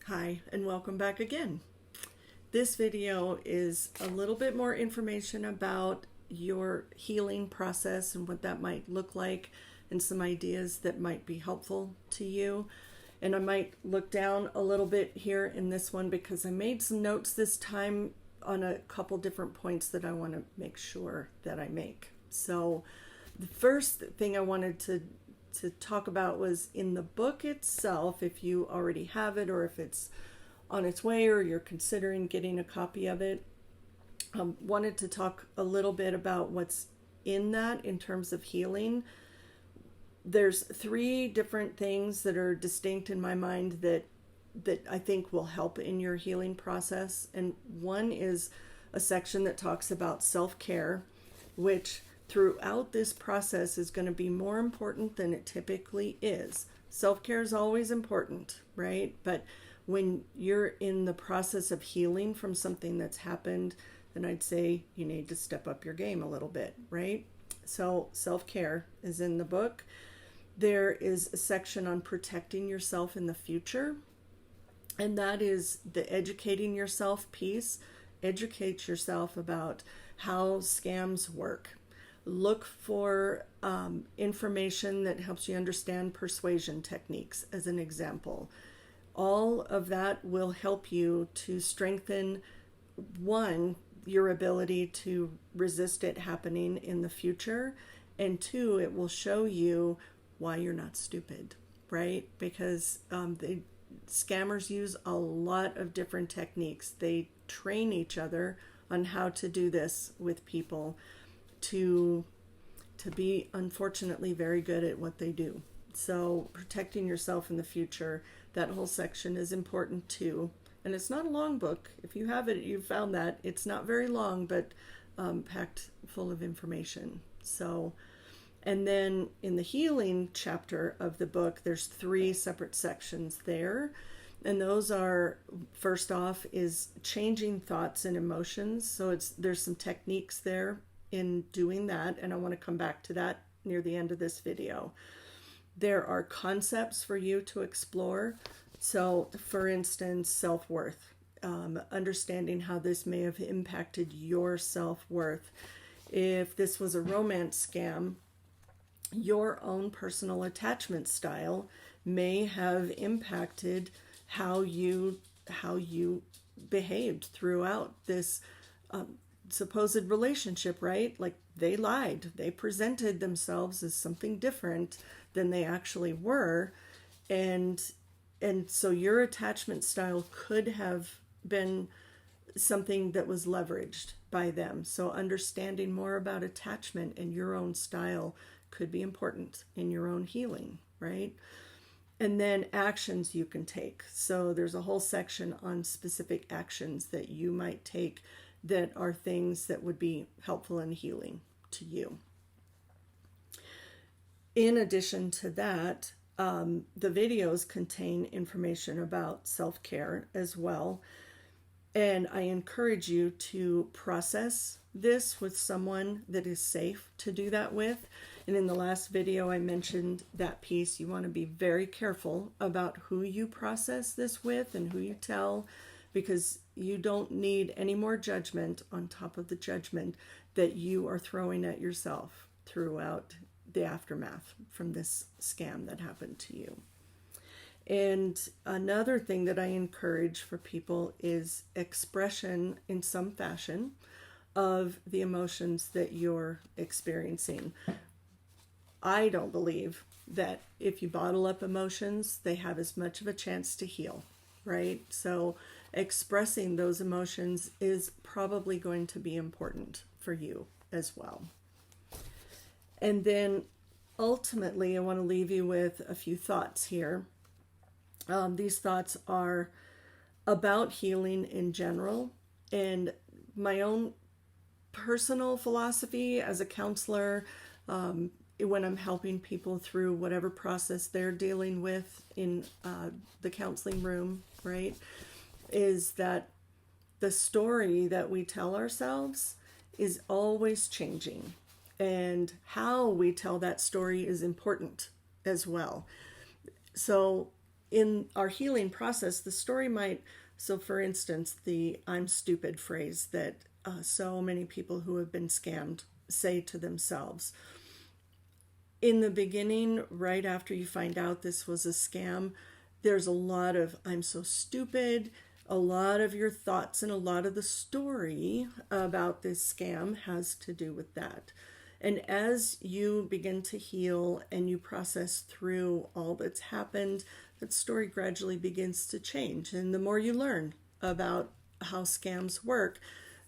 Hi, and welcome back again. This video is a little bit more information about your healing process and what that might look like, and some ideas that might be helpful to you. And I might look down a little bit here in this one because I made some notes this time on a couple different points that I want to make sure that I make. So the first thing I wanted to talk about was in the book itself, if you already have it or if it's on its way or you're considering getting a copy of it. Wanted to talk a little bit about what's in that in terms of healing. There's three different things that are distinct in my mind that I think will help in your healing process. And one is a section that talks about self-care, which throughout this process is going to be more important than it typically is. Self-care is always important, right? But when you're in the process of healing from something that's happened, then I'd say you need to step up your game a little bit, right? So self-care is in the book. There is a section on protecting yourself in the future, and that is the educating yourself piece. Educate yourself about how scams work. Look for information that helps you understand persuasion techniques, as an example. All of that will help you to strengthen, one, your ability to resist it happening in the future, and two, it will show you why you're not stupid, right? Because the scammers use a lot of different techniques. They train each other on how to do this with people to be, unfortunately, very good at what they do. So protecting yourself in the future, that whole section is important too. And it's not a long book. If you have it, you've found that. It's not very long, but packed full of information. So, and then in the healing chapter of the book, there's three separate sections there. And those are, first off, is changing thoughts and emotions. So there's some techniques there in doing that, and I want to come back to that near the end of this video. There are concepts for you to explore. So, for instance, self-worth, understanding how this may have impacted your self-worth. If this was a romance scam, your own personal attachment style may have impacted how you behaved throughout this supposed relationship, right? Like, they lied. They presented themselves as something different than they actually were. And so your attachment style could have been something that was leveraged by them. So understanding more about attachment and your own style could be important in your own healing, right? And then actions you can take. So there's a whole section on specific actions that you might take that are things that would be helpful in healing to you. In addition to that, the videos contain information about self-care as well. And I encourage you to process this with someone that is safe to do that with. And in the last video, I mentioned that piece. You want to be very careful about who you process this with and who you tell, because you don't need any more judgment on top of the judgment that you are throwing at yourself throughout the aftermath from this scam that happened to you. And another thing that I encourage for people is expression in some fashion of the emotions that you're experiencing. I don't believe that if you bottle up emotions, they have as much of a chance to heal, right? So expressing those emotions is probably going to be important for you as well. And then ultimately, I want to leave you with a few thoughts here. These thoughts are about healing in general and my own personal philosophy as a counselor, when I'm helping people through whatever process they're dealing with in the counseling room, right, is that the story that we tell ourselves is always changing. And how we tell that story is important as well. So in our healing process, the story might, so for instance, the "I'm stupid" phrase that so many people who have been scammed say to themselves. In the beginning, right after you find out this was a scam, there's a lot of "I'm so stupid." A lot of your thoughts and a lot of the story about this scam has to do with that. And as you begin to heal and you process through all that's happened, that story gradually begins to change. And the more you learn about how scams work,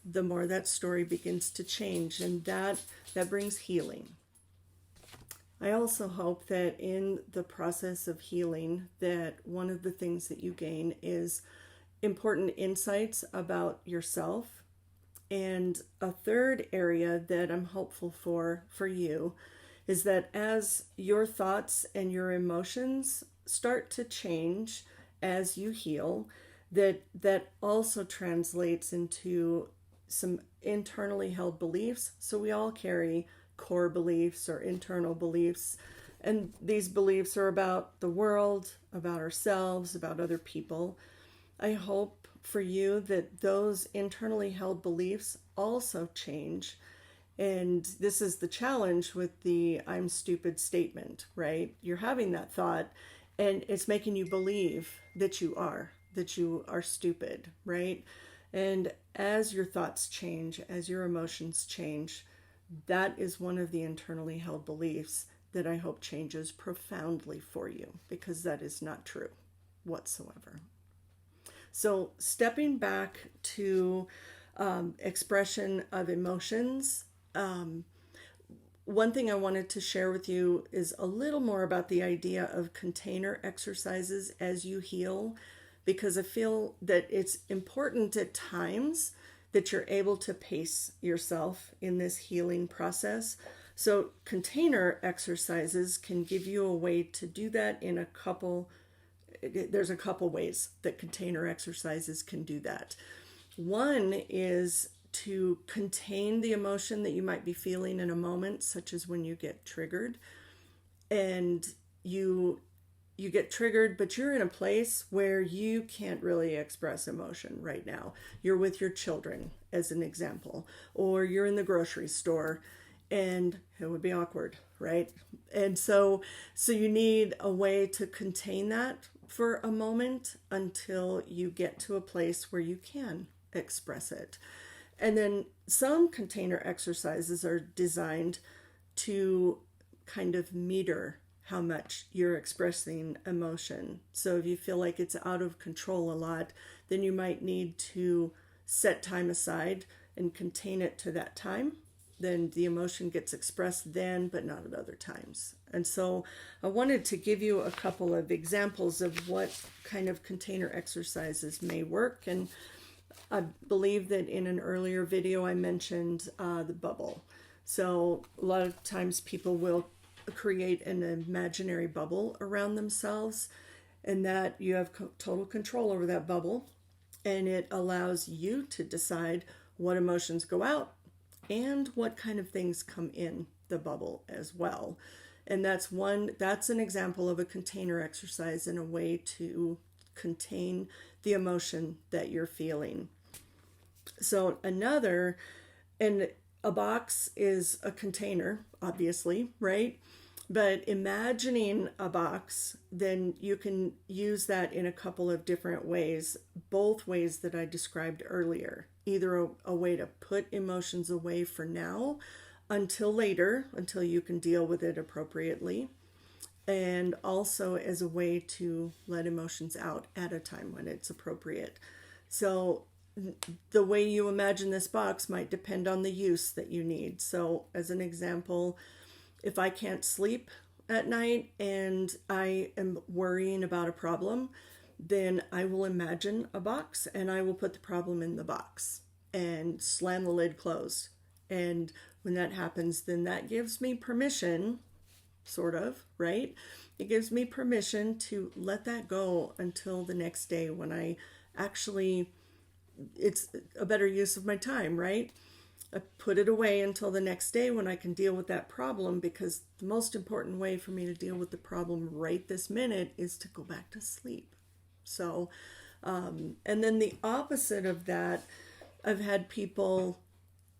the more that story begins to change. And that brings healing. I also hope that in the process of healing, that one of the things that you gain is important insights about yourself. And a third area that I'm hopeful for you is that as your thoughts and your emotions start to change as you heal, that also translates into some internally held beliefs. So we all carry core beliefs or internal beliefs, and these beliefs are about the world, about ourselves, about other people. I hope for you that those internally held beliefs also change. And this is the challenge with the "I'm stupid" statement, right? You're having that thought and it's making you believe that you are stupid, right? And as your thoughts change, as your emotions change, that is one of the internally held beliefs that I hope changes profoundly for you, because that is not true whatsoever. So stepping back to expression of emotions, one thing I wanted to share with you is a little more about the idea of container exercises as you heal, because I feel that it's important at times that you're able to pace yourself in this healing process. So container exercises can give you a way to do that in there's a couple ways that container exercises can do that. One is to contain the emotion that you might be feeling in a moment, such as when you get triggered. And you get triggered, but you're in a place where you can't really express emotion right now. You're with your children, as an example, or you're in the grocery store, and it would be awkward, right? And so you need a way to contain that for a moment until you get to a place where you can express it. And then some container exercises are designed to kind of meter how much you're expressing emotion. So if you feel like it's out of control a lot, then you might need to set time aside and contain it to that time. Then the emotion gets expressed then, but not at other times. And so I wanted to give you a couple of examples of what kind of container exercises may work. And I believe that in an earlier video I mentioned the bubble. So a lot of times people will create an imaginary bubble around themselves, and that you have total control over that bubble, and it allows you to decide what emotions go out and what kind of things come in the bubble as well. And that's an example of a container exercise and a way to contain the emotion that you're feeling. So another, and a box is a container, obviously, right? But imagining a box, then you can use that in a couple of different ways, both ways that I described earlier. Either a way to put emotions away for now until later, until you can deal with it appropriately, and also as a way to let emotions out at a time when it's appropriate. So the way you imagine this box might depend on the use that you need. So as an example, if I can't sleep at night and I am worrying about a problem, then I will imagine a box and I will put the problem in the box and slam the lid closed. And when that happens, then that gives me permission, sort of, right? It gives me permission to let that go until the next day when it's a better use of my time, right? I put it away until the next day when I can deal with that problem, because the most important way for me to deal with the problem right this minute is to go back to sleep. So, and then the opposite of that, I've had people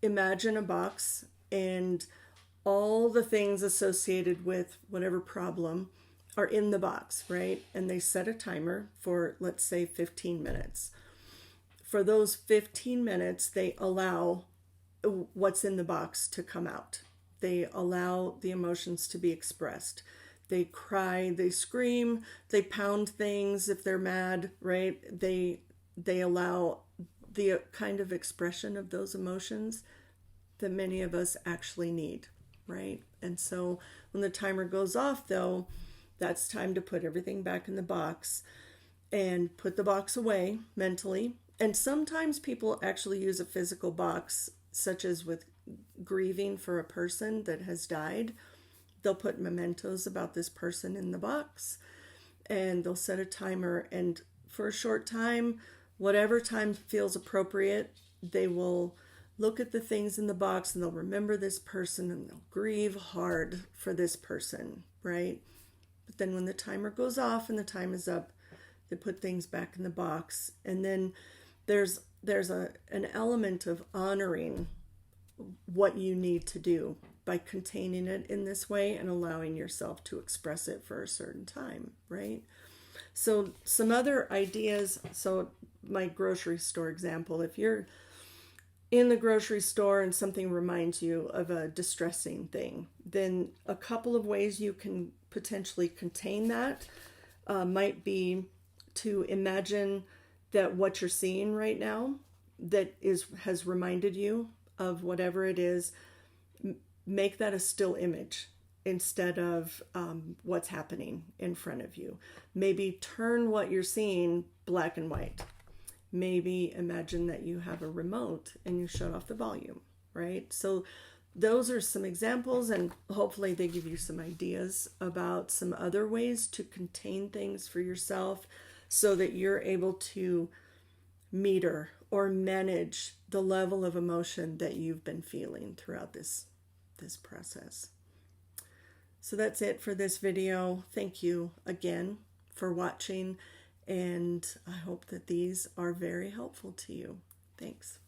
imagine a box and all the things associated with whatever problem are in the box, right? And they set a timer for, let's say, 15 minutes. For those 15 minutes, they allow what's in the box to come out. They allow the emotions to be expressed. They cry, they scream, they pound things if they're mad, right? They allow the kind of expression of those emotions that many of us actually need, right? And so when the timer goes off, though, that's time to put everything back in the box and put the box away mentally. And sometimes people actually use a physical box, such as with grieving for a person that has died. They'll put mementos about this person in the box, and they'll set a timer, and for a short time, whatever time feels appropriate, they will look at the things in the box and they'll remember this person and they'll grieve hard for this person, right? But then when the timer goes off and the time is up, they put things back in the box. And then there's an element of honoring what you need to do by containing it in this way and allowing yourself to express it for a certain time, right? So some other ideas. So my grocery store example, if you're in the grocery store and something reminds you of a distressing thing, then a couple of ways you can potentially contain that might be to imagine that what you're seeing right now that has reminded you of whatever it is, make that a still image instead of what's happening in front of you. Maybe turn what you're seeing black and white. Maybe imagine that you have a remote and you shut off the volume, right? So those are some examples, and hopefully they give you some ideas about some other ways to contain things for yourself so that you're able to meter or manage the level of emotion that you've been feeling throughout this process. So that's it for this video. Thank you again for watching, and I hope that these are very helpful to you. Thanks.